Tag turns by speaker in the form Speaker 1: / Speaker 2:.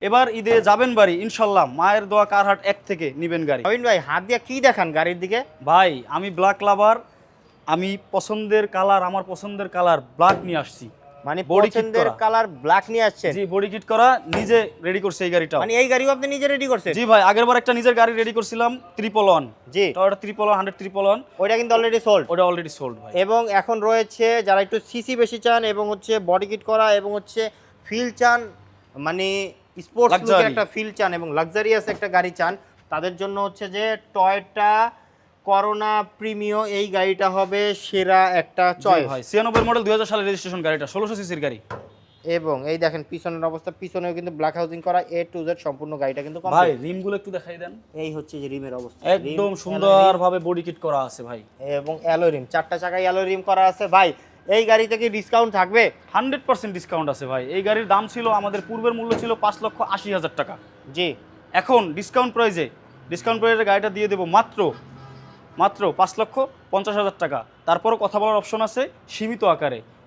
Speaker 1: এবার ঈদে যাবেন বাড়ি ইনশাল্লাহ, মায়ের দোয়া কারহাট 1 থেকে নিবেন গাড়ি।
Speaker 2: নবীন ভাই হাত দিয়ে কি দেখান গাড়ির দিকে?
Speaker 1: ভাই আমি ব্ল্যাক লাভার, আমি পছন্দের কালার, আমার পছন্দের কালার ব্ল্যাক নিয়ে আসছি।
Speaker 2: মানে
Speaker 1: Body kit
Speaker 2: পছন্দের
Speaker 1: করা।
Speaker 2: কালার ব্ল্যাক নিয়ে আসছেন?
Speaker 1: জি, বডি কিট করা, নিজে রেডি করছে এই গাড়িটাও।
Speaker 2: মানে এই গাড়িও আপনি নিজে রেডি করছেন?
Speaker 1: জি ভাই, আগের বার একটা নিজের গাড়ি রেডি করছিলাম 111,
Speaker 2: জি,
Speaker 1: টয়োটা 111
Speaker 2: ওইটা কিন্তু অলরেডি সোল্ড।
Speaker 1: ওটা অলরেডি সোল্ড ভাই।
Speaker 2: এবং এখন রয়েছে যারা একটু সিসি বেশি চান এবং হচ্ছে বডি কিট করা এবং হচ্ছে ফিল চান, মানে স্পোর্টস লুকের
Speaker 1: Luxury।
Speaker 2: একটা ফিল চান এবং লাক্সারিয়াস একটা গাড়ি চান, তাদের জন্য হচ্ছে যে টয়োটা করোনা প্রিমিও এই গাড়িটা হবে সেরা একটা
Speaker 1: জি
Speaker 2: চয়েস।
Speaker 1: ভাই, 96 মডেল 2000 সালের রেজিস্ট্রেশন গাড়িটা, 1600 সিসির গাড়ি।
Speaker 2: এবং এই দেখেন পিছনের অবস্থা, পিছনেও কিন্তু ব্ল্যাক হাউজিং করা, এ টু জেড সম্পূর্ণ গাড়িটা কিন্তু
Speaker 1: ভাই
Speaker 2: কমপ্লিট।
Speaker 1: রিমগুলো একটু দেখাই দেন।
Speaker 2: এই হচ্ছে যে রিমের অবস্থা,
Speaker 1: একদম সুন্দরভাবে বডি কিট করা আছে ভাই।
Speaker 2: এবং অ্যালয় রিম, চারটা চাকায় অ্যালয় রিম করা আছে। ভাই এই গাড়িতে কি ডিসকাউন্ট থাকবে?
Speaker 1: 100% ডিসকাউন্ট আছে ভাই। এই গাড়ির দাম ছিল, আমাদের পূর্বের মূল্য ছিল 5,80,000 টাকা।
Speaker 2: জি,
Speaker 1: এখন ডিসকাউন্ট প্রাইজে গাড়িটা দিয়ে দেবো মাত্র 5,50,000 টাকা। তারপরও কথা বলার অপশন আছে সীমিত আকারে।